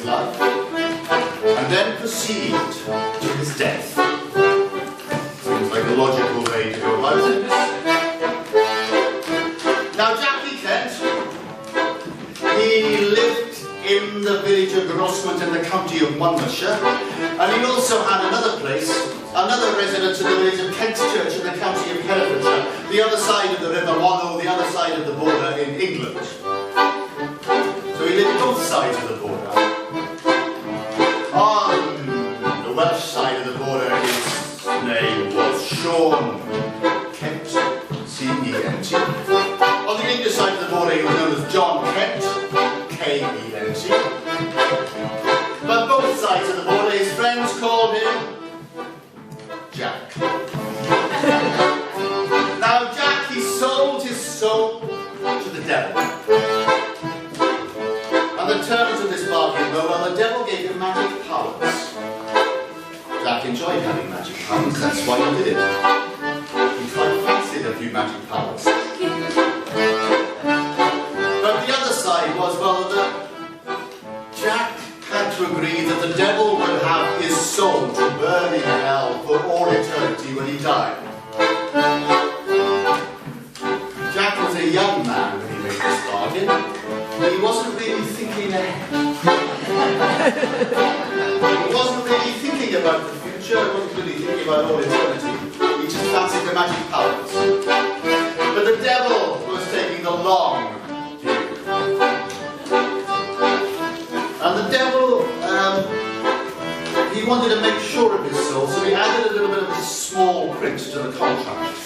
life, and then proceed to his death. Seems like a logical way to go about it. Now, Jackie Kent, he lived in the village of Grossmont in the county of Monmouthshire, and he also had another place, another residence in the village of Kent Church in the county of Herefordshire, the other side of the River Monnow, the other side of the border in England. So he lived both sides of the border. On the Welsh side of the border, his name was Sean Kent, C-E-N-T. On the English side of the border, he was known as John Kent, K-E-N-T. But both sides of the border, his friends called him Jack. Now, Jack, he sold his soul to the devil. And the terms of this bargain were, well, the devil gave him magic powers. Jack enjoyed having magic powers, that's why he did it. He quite fancied a few magic powers. But the other side was, well, that Jack had to agree that the devil would have his soul to burn in hell for all eternity when he died. Jack was a young man when he made this bargain. He wasn't really thinking ahead. He wasn't really thinking about the future, he wasn't really thinking about all eternity. He just fancied the magic powers. But the devil was taking the long view. And the devil, he wanted to make sure of his soul, so he added a little bit of a small print to the contract.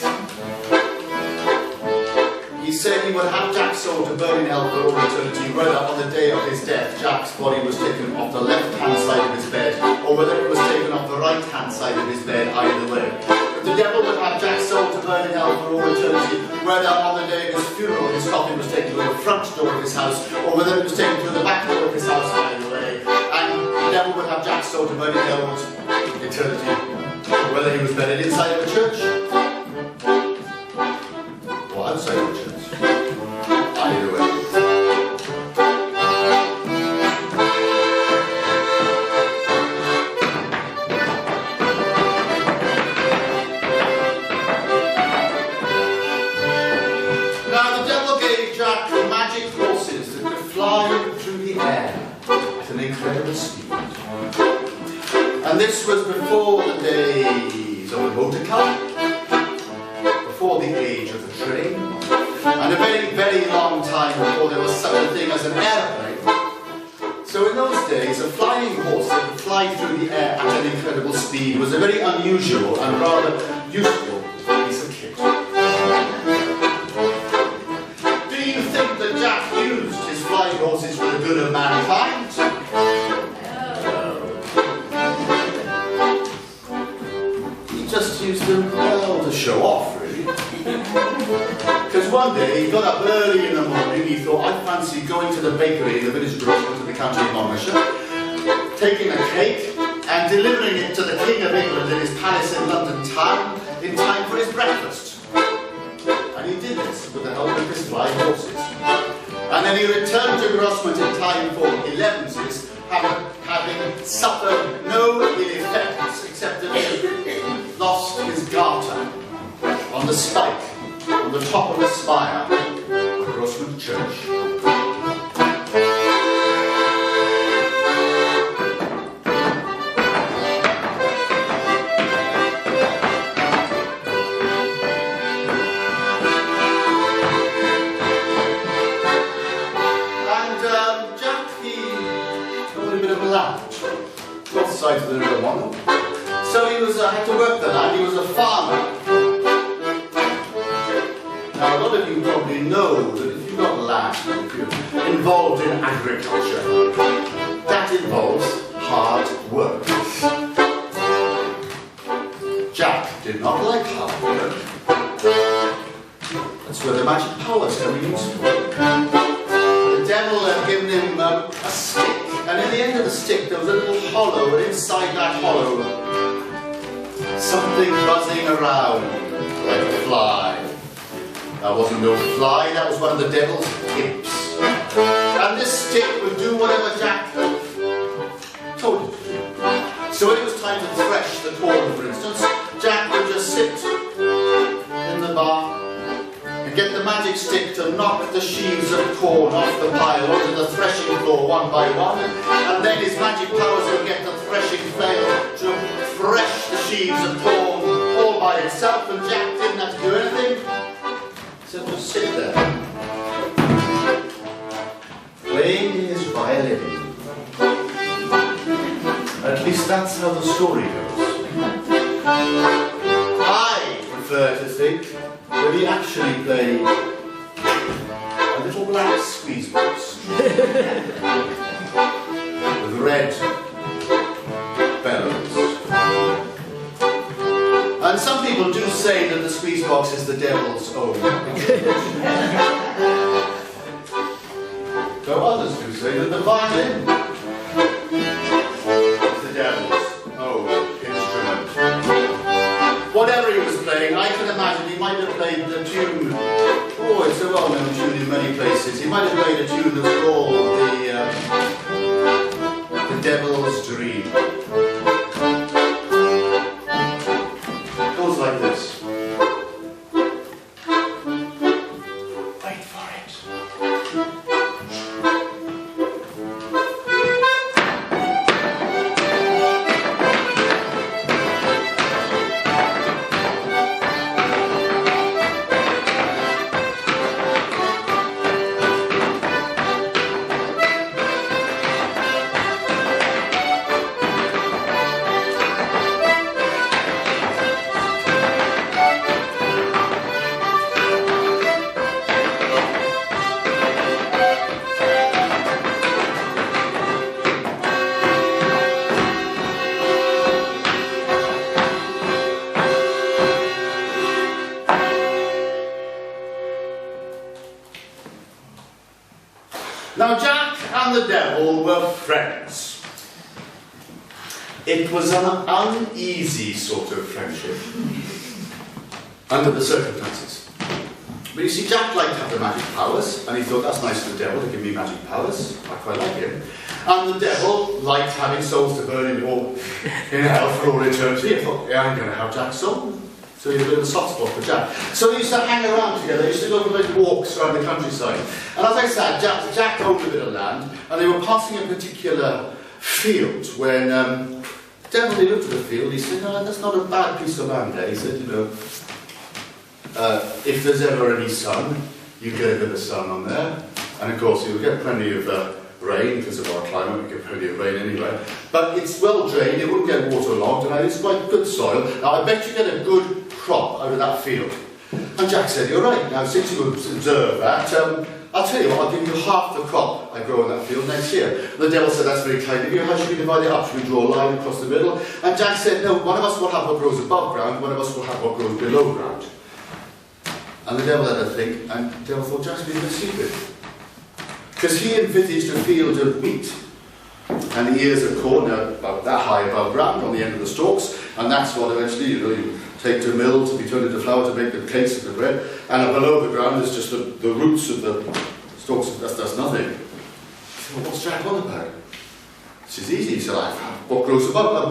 He said he would have Jack's soul to burn in hell for all eternity, whether on the day of his death Jack's body was taken off the left-hand side of his bed, or whether it was taken off the right-hand side of his bed, either way. But the devil would have Jack's soul to burn in hell for all eternity, whether on the day of his funeral his coffin was taken through the front door of his house, or whether it was taken through the back door of his house, either way. And the devil would have Jack's soul to burn in hell for eternity, whether he was buried inside of a church, or outside of a church. Either way. Now the devil gave Jack magic horses that could fly through the air at an incredible speed. And this was before the days of the motor car, before the age of the train, and a very, very long time before there was such a thing as an airplane. So in those days, a flying horse that could fly through the air at an incredible speed was a very unusual and rather useful piece of kit. Do you think that Jack used his flying horses for the good of mankind? No. He just used them, well, to show off, really. Because one day he got up early in the morning, he thought, I fancy going to the bakery in the village of Grossmont in the county of Monmouthshire, taking a cake and delivering it to the King of England in his palace in London town in time for his breakfast. And he did this with the help of his flying horses. And then he returned to Grossmont in time for elevenses, having suffered no ill effects except that he lost his garter on the spike, on the top of the spire of Grossmont Church. And Jack, he owned a bit of land, both sides of the River Monnow. So he had to work the land, he was a farmer. Now, a lot of you probably know that if you've got land, if you're involved in agriculture, that involves hard work. Jack did not like hard work. That's where the magic powers come in useful. The devil had given him a stick, and in the end of the stick there was a little hollow, and inside that hollow, something buzzing around like a fly. That wasn't no fly, that was one of the devil's imps. And this stick would do whatever Jack So when it was time to thresh the corn, for instance, Jack would just sit in the bar and get the magic stick to knock the sheaves of corn off the pile onto the threshing floor one by one, and then his magic powers would get the threshing flail to thresh the sheaves of corn all by itself, and Jack didn't have to do anything, so just sit there, playing his violin. At least that's how the story goes. I prefer to think that he actually played a little black squeeze box with red bellows. And some people do say that the squeeze box is the devil's own. Though others do say that the violin is the devil's own instrument. Whatever he was playing, I can imagine he might have played the tune. Oh, it's a well-known tune in many places. He might have played a tune that's called the Devil's Dream. It goes like this. Wait for it. Now Jack and the devil were friends. It was an uneasy sort of friendship under the circumstances. But you see, Jack liked to have the magic powers, and he thought, that's nice of the devil to give me magic powers. I quite like him. And the devil liked having souls to burn in hell for all eternity. He thought, yeah, I'm going to have Jack's soul. So he had a bit of a soft spot for Jack. So they used to hang around together. They used to go for like walks around the countryside. And as I said, Jack owned a bit of land, and they were passing a particular field when the devil, he looked at the field, he said, no, that's not a bad piece of land there. He said, you know, if there's ever any sun, you get a bit of sun on there. And of course, you'll get plenty of rain, because of our climate, we get plenty of rain anyway. But it's well drained, it wouldn't get waterlogged, and it's quite good soil. Now, I bet you get a good crop out of that field. And Jack said, you're right, now since you observe that, I'll tell you what, I'll give you half the crop I grow in that field next year. The devil said, that's very kind of you, how should we divide it up? Should we draw a line across the middle? And Jack said, no, one of us will have what grows above ground, one of us will have what grows below ground. And the devil had a think, and the devil thought, Jack's being a bit stupid. Because he envisaged a field of wheat, and the ears of corn are about that high above ground on the end of the stalks, and that's what eventually, you know, you take to mill to be turned into flour to make the cakes of the bread, and below the ground is just the roots of the stalks. That's nothing. So what's Jack on about? This is easy. He said, what grows above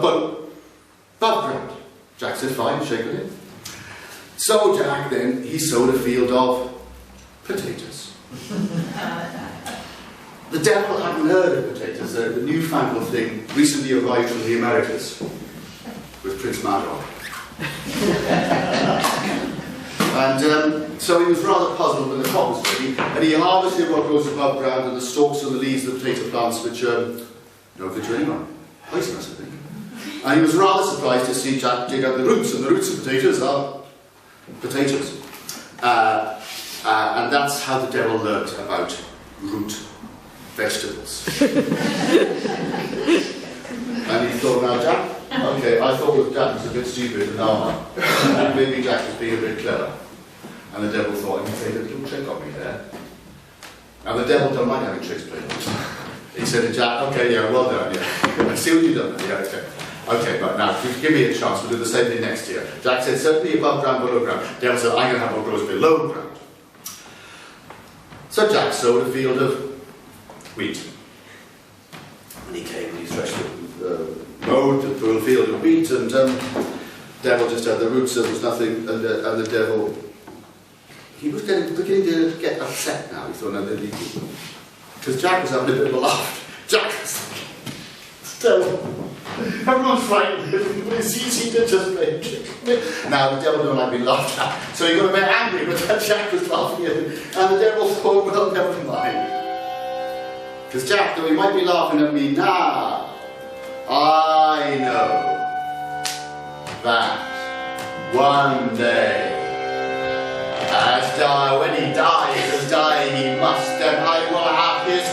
ground? Jack said, fine, shake it in. So Jack then, he sowed a field of potatoes. The devil hadn't heard of potatoes, the newfangled thing recently arrived from the Americas with Prince Madog. And so he was rather puzzled when the crop was ready, and he harvested what grows above ground and the stalks and the leaves of the potato plants, which no good to anyone. Poisonous, I think. And he was rather surprised to see Jack dig out the roots, and the roots of potatoes are potatoes. And that's how the devil learnt about root vegetables. And he thought, now Jack, okay, I thought Jack was a bit stupid, and now maybe Jack was being a bit clever. And the devil thought, he played a little trick on me there. And the devil don't mind having tricks played on him. He said to Jack, okay, yeah, well done, yeah. I see what you've done there, yeah, okay. Okay, but now, give me a chance, we'll do the same thing next year. Jack said, certainly above ground, below ground. The devil said, I'm going to have what grows below ground. So Jack sowed a field of wheat. And he came and he threshed the mowed through a field of wheat, and devil just had the roots, there was nothing, and the devil, he was beginning to get upset now. He thought, no, because Jack was having a bit of a laugh. Jack was devil. Everyone's frightened. It's easy to just play a trick. Now, the devil don't like being laughed at, so he got a bit angry, but Jack was laughing at him, and the devil thought, well, never mind. Because Jack, though he might be laughing at me now, I know that one day, when he dies, as die he must, and I will have his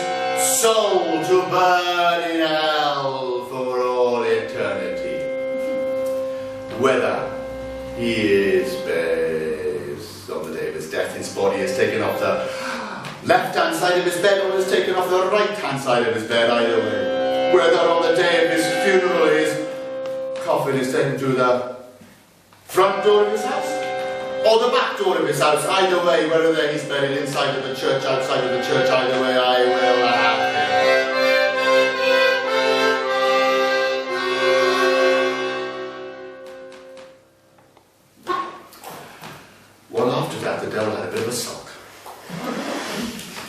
soul to burn in hell for all eternity. Whether he is based on the day of his death, his body is taken off the left-hand side of his bed, or is taken off the right-hand side of his bed, either way. Whether on the day of his funeral his coffin is taken through the front door of his house, or the back door of his house, either way, whether he's buried inside of the church, outside of the church, either way, I will have him. Well, after that, the devil had a bit of a sulk.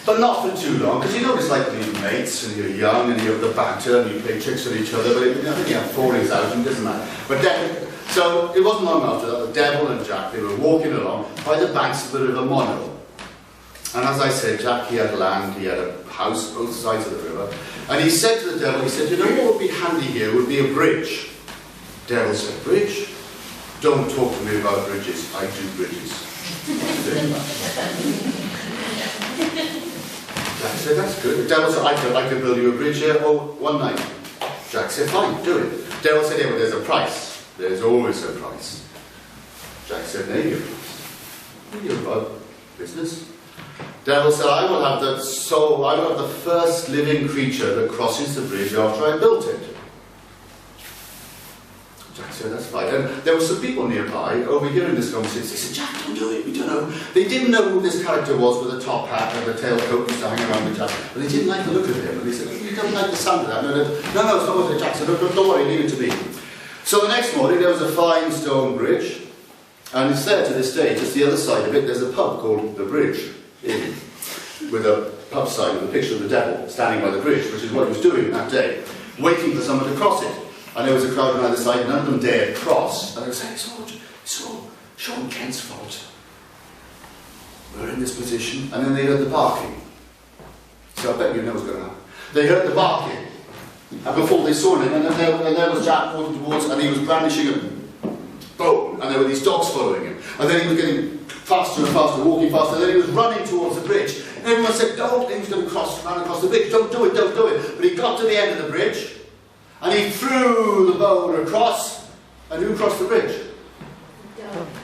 But not for too long, because you know it's like when you're mates and you're young and you have the banter and you play tricks with each other, but I think you have fallings out and it doesn't matter. But then, so it wasn't long after that, the devil and Jack, they were walking along by the banks of the River Mono. And as I said, Jack, he had land, he had a house both sides of the river. And he said to the devil, he said, you know what would be handy here would be a bridge. The devil said, bridge? Don't talk to me about bridges, I do bridges. Jack said, that's good. The devil said, I can build you a bridge here one night. Jack said, fine, do it. The devil said, yeah, but there's a price. There's always a price. Jack said, maybe a price. Maybe about business. The devil said, I will have the first living creature that crosses the bridge after I built it. Jack said, that's fine. And there were some people nearby overhearing this conversation. They said, Jack, don't do it, we don't know. They didn't know who this character was with a top hat and a tailcoat and hanging around with Jack. But they didn't like the look of him. And they said, you don't like the sound of that. No, it's not what Jack said. Don't worry, leave it to me. So the next morning, there was a fine stone bridge. And it's there to this day. Just the other side of it, there's a pub called The Bridge Inn, with a pub sign with a picture of the devil standing by the bridge, which is what he was doing that day, waiting for someone to cross it. And there was a crowd on either side, none of them dared cross. And they were saying, it's all Sean Kent's fault. We're in this position. And then they heard the barking. So I bet you know what's going to happen. They heard the barking. And before they saw him, and there was Jack walking towards, and he was brandishing a bow, and there were these dogs following him. And then he was getting faster and faster, walking faster, and then he was running towards the bridge. And everyone said, don't, he was going to run across the bridge, don't do it. But he got to the end of the bridge, and he threw the bow across, and who crossed the bridge?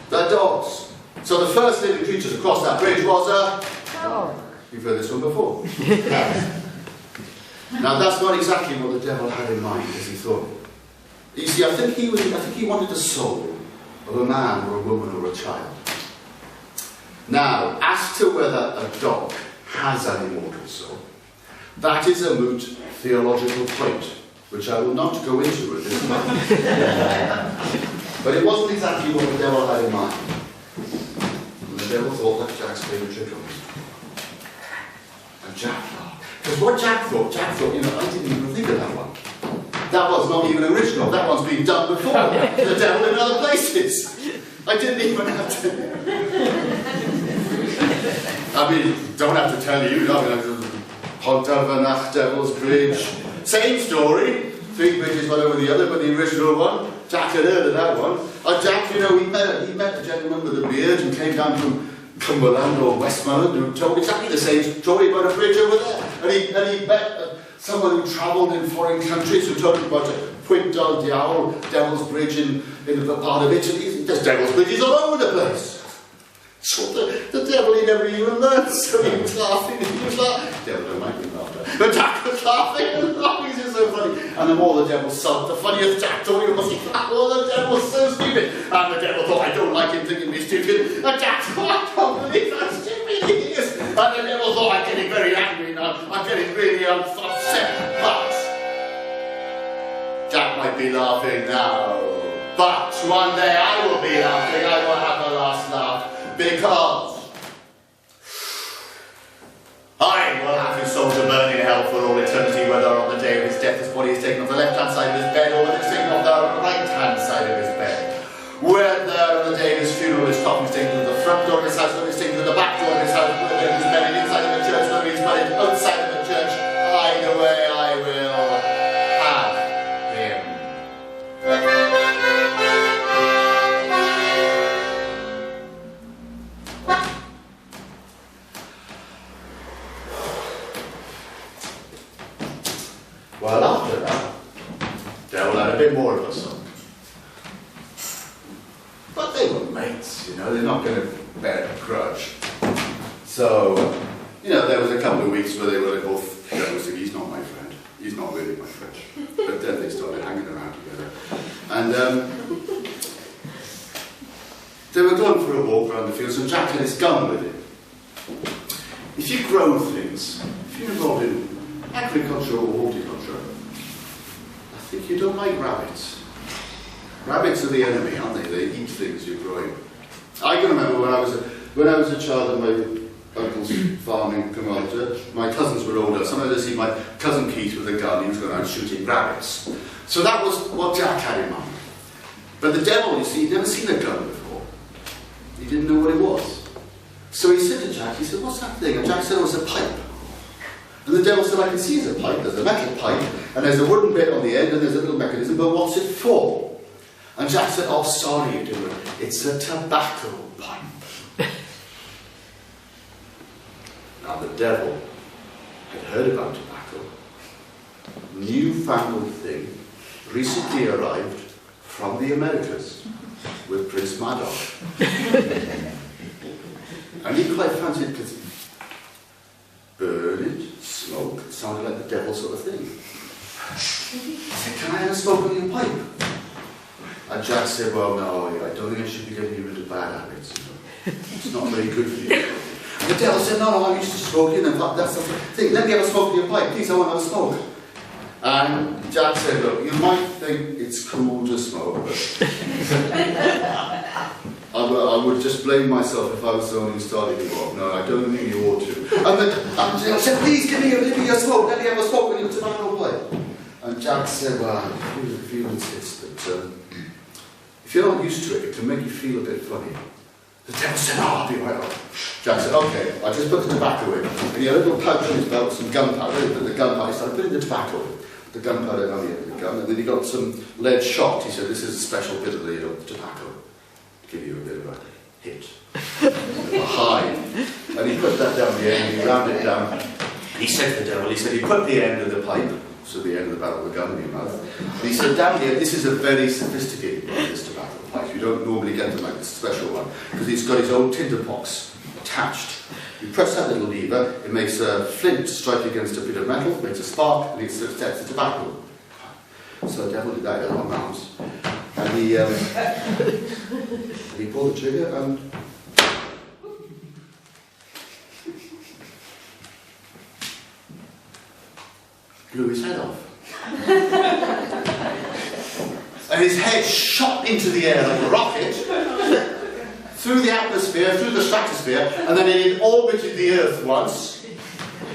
The dogs. So the first living creature to cross that bridge was a dog. You've heard this one before. Now that's not exactly what the devil had in mind as he thought. You see, I think he wanted the soul of a man or a woman or a child. Now, as to whether a dog has an immortal soul, that is a moot theological point, which I will not go into at this moment. But it wasn't exactly what the devil had in mind. And the devil thought that Jack's favourite trick was. And Jack laughed. Because what Jack thought, you know, I didn't even think of that one. That one's not even original. That one's been done before. The devil in other places. I didn't even have to. I mean, don't have to tell you. Pontarvanach, Devil's Bridge. Same story. 3 bridges, one over the other, but the original one. Jack had heard of that one. Jack, you know, he met a gentleman with a beard who came down from Cumberland or Westmoreland who told exactly the same story about a bridge over there. And he met someone who travelled in foreign countries who told him about Puente del Diablo, Devil's Bridge in the part of Italy. There's Devil's Bridges all over the place. So the devil, he never even learned, so he was laughing, The devil don't like me laughter. But Jack was laughing and laughing, it's so funny. And the more the devil sulked, the funnier Jack thought he was. Oh, the devil's so stupid. And the devil thought, I don't like him thinking me stupid. And Jack thought, I don't believe how stupid he is. And the devil thought, I'm getting very angry now. I'm getting really upset. But Jack might be laughing now, but one day I will be laughing. I will have the last laugh, because I will have his soul to burn in hell for all eternity, whether on the day of his death his body is taken off the left-hand side of his bed, or whether it's taken off the right-hand side of his bed. Whether on the day of his funeral his coffin is taken to the front door of his house, whether it's taken to the back door of his house, whether he's buried inside of the church, whether he's buried outside of the church, either way I will have him. Well, after that, Devil had a bit more of a son. But they were mates, you know, they're not going to bear a grudge. So, you know, there was a couple of weeks where they were both, he's not my friend, he's not really my friend. But then they started hanging around together. And they were going for a walk around the fields, and Jack had his gun with him. If you grow things, if you're involved in agriculture or horticulture, I think you don't like rabbits. Rabbits are the enemy, aren't they? They eat things you're growing. I can remember when I was a child at my uncle's farm in Carmarthen, my cousins were older. Sometimes I see my cousin Keith with a gun, he was going around shooting rabbits. So that was what Jack had in mind. But the devil, you see, he'd never seen a gun before. He didn't know what it was. So he said to Jack, he said, "What's that thing?" And Jack said, "Oh, it's a pipe." And the devil said, "I can see it's a pipe. There's a metal pipe, and there's a wooden bit on the end, and there's a little mechanism, but what's it for?" And Jack said, "Oh, sorry, you do it. It's a tobacco pipe." Now the devil had heard about tobacco. Newfangled thing, recently arrived from the Americas with Prince Madoc. And he quite fancied it because burn it, smoke, it sounded like the devil sort of thing. He said, "Can I have a smoke on your pipe?" And Jack said, "Well, no, I don't think I should be getting you into bad habits. It's not very good for you." And the devil said, "No, I'm used to smoking, and that's the thing. Let me have a smoke in your pipe, please, I want to have a smoke." And Jack said, "Look, you might think it's cool to smoke, but I would just blame myself if I was the one who started you off. No, I don't think you ought to." And the devil said, "Please give me a smoke, let me have a smoke in your tobacco pipe." And Jack said, "Well, if you insist, but if you're not used to it, it can make you feel a bit funny." The devil said, "Oh, I'll be right off." Jack said, "Okay, I just put the tobacco in." And he had a little pouch in his belt, some gunpowder. He put the gunpowder, he started putting the tobacco in. The gunpowder on the end of the gun, and then he got some lead shot. He said, "This is a special bit of the tobacco. Give you a bit of a hit, a high." And he put that down the end, he rammed it down. He said to the devil, he said, "You put the end of the pipe," so the end of the barrel of the gun in your mouth. And he said, "Down here, this is a very sophisticated one, this tobacco pipe. You don't normally get them like this special one, because it's got its own tinderbox attached. You press that little lever, it makes a flint strike against a bit of metal, makes a spark, and it sets the tobacco." So the devil did that in one round. And he pulled the trigger and blew his head off. And his head shot into the air like a rocket, through the atmosphere, through the stratosphere, and then it orbited the Earth once,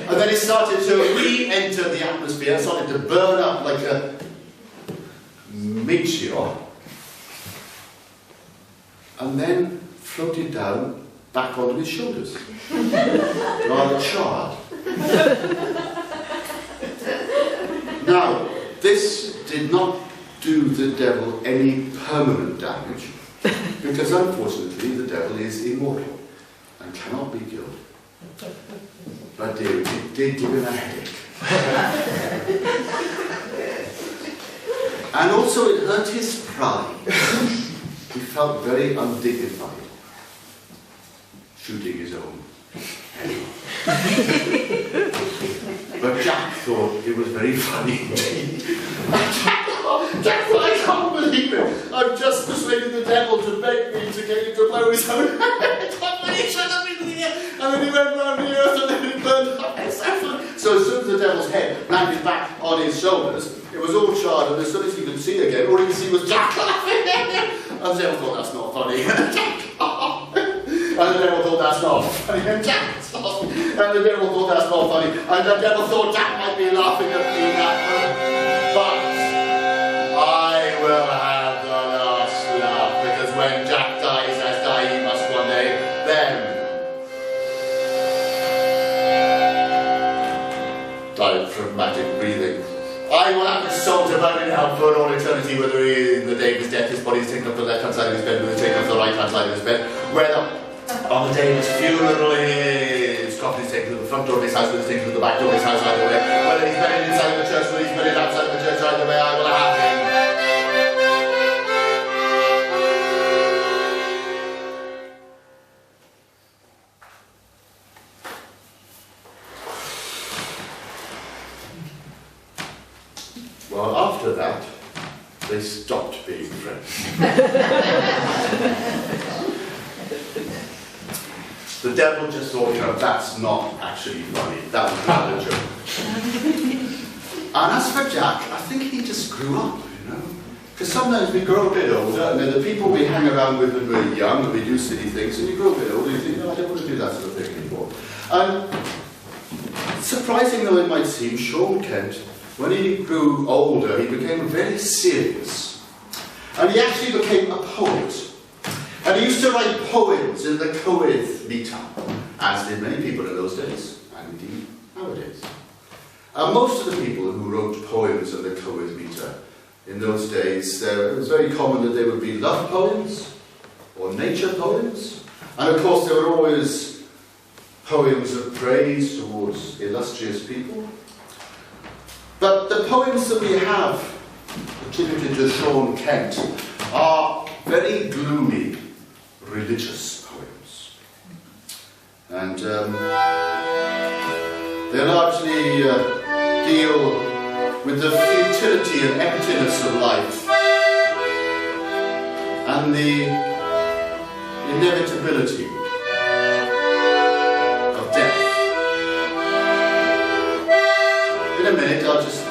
and then it started to re-enter the atmosphere, started to burn up like a meteor, and then floated down back onto his shoulders, rather charred. Now, this did not do the devil any permanent damage, because unfortunately the devil is immortal and cannot be killed. But it did give him a headache. And also it hurt his pride. He felt very undignified shooting his own enemy. But Jack thought it was very funny indeed. Jack thought, "I can't believe it. I've just persuaded the devil to beg me to get him to blow his own head. And he shut up into the air, and then he went round the earth, and then he burned up. So as soon as the devil's head landed back on his shoulders, it was was all charred, and as soon as he could see again, all he could see was Jack laughing. And the devil thought, that's not funny. And the devil thought, that's not funny. And Jack laughed. And the devil thought, that's not funny. And the devil thought Jack might be laughing at me now. But I will have the last laugh, because when Jack dies, as die he must one day, then die from magic breathing. I will have his soul to burn in hell for all eternity, whether he, in the day of his death, his body is taken up to the left-hand side of his bed, whether it's taken up to the right-hand side of his bed, whether on the day of his funeral his coffin is taken to the front door of his house, whether it's taken to the back door of his house, either way, whether he's buried inside of the church, whether he's buried outside of the church, either way, I will have him. Well, after that, they stopped being friends. The devil just thought, you know, that's not actually funny. That was not a joke. And as for Jack, I think he just grew up, you know. Because sometimes we grow a bit older, and then the people we hang around with when we're young, and we do silly things, and you grow a bit older, and you think, no, I don't want to do that sort of thing anymore. And surprising though it might seem, Sean Kent, when he grew older, he became very serious. And he actually became a poet. And he used to write poems in the cywydd meter, as did many people in those days, and indeed nowadays. And most of the people who wrote poems in the cywydd meter in those days, it was very common that they would be love poems, or nature poems. And of course there were always poems of praise towards illustrious people. But the poems that we have attributed to Sean Kent are very gloomy, religious poems. And they largely deal with the futility and emptiness of life and the inevitability of death. In a minute, I'll just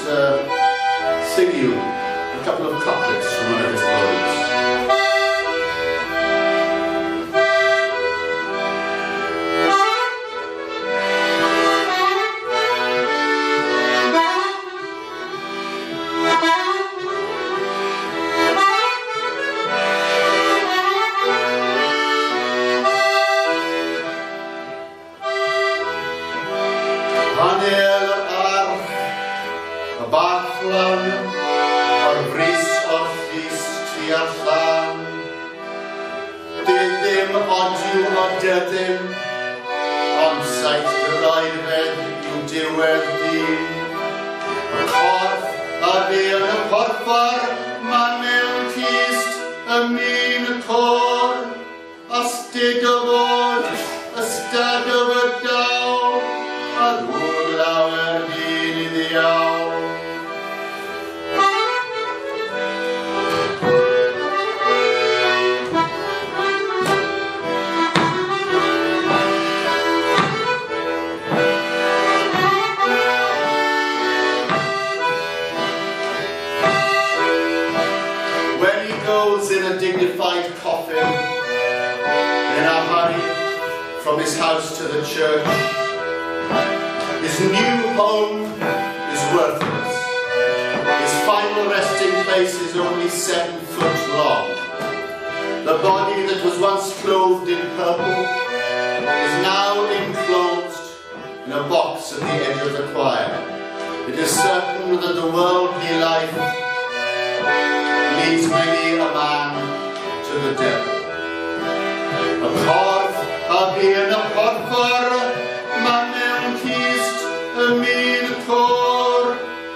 sing you a couple of couplets from one of his poems. On sight the ride you do well a corff a beer a porfar man mewn tyst a mean cor a stid o fod a stad o fydaw a ddwl awer dyn I ddiaw. In a dignified coffin, in a hurry from his house to the church, his new home is worthless. His final resting place is only 7 foot long. The body that was once clothed in purple is now enclosed in a box at the edge of the choir. It is certain that the worldly life leads many a man to the devil. A corff a beer a porfar man mewn tyst a mean cor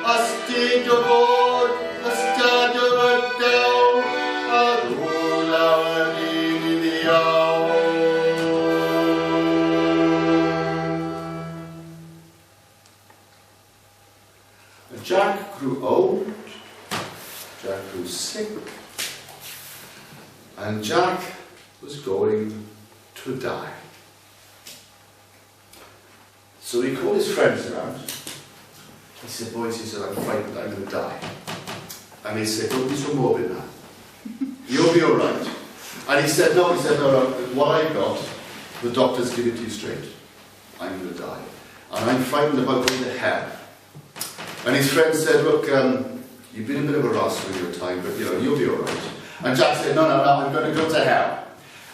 a stid o fod a stad o fydaw a ddwl awer dyn I ddiaw. Jack grew old, Jack grew sick, and Jack was going to die. So he called his friends around. He said, boys, he said, I'm frightened I'm going to die. And he said, don't be so morbid now. You'll be all right. And he said, no, no, what I've got, the doctors give it to you straight. I'm going to die. And I'm frightened about going to hell. And his friend said, look, you've been a bit of a rascal with your time, but you know, you'll be all right. And Jack said, no, I'm going to go to hell.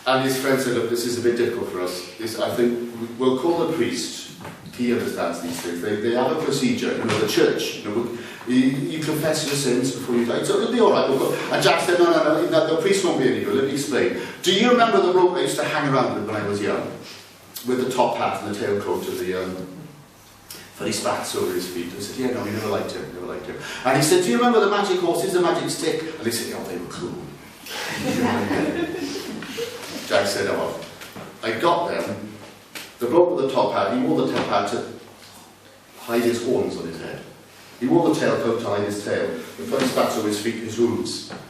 And his friend said, look, this is a bit difficult for us. I think we'll call the priest. He understands these things. They have a procedure, you know, the church. You confess your sins before you die. So it'll be all right. And Jack said, no, the priest won't be any good. Let me explain. Do you remember the rope I used to hang around with when I was young? With the top hat and the tailcoat of the... for his spats over his feet. I said, yeah, no, he never liked him. And he said, do you remember the magic horses, the magic stick? And he said, oh, they were cool. Jack said, oh, I got them. The bloke with the top hat, he wore the top hat to hide his horns on his head. He wore the tailcoat to hide his tail. He put his spats over his feet, his hooves.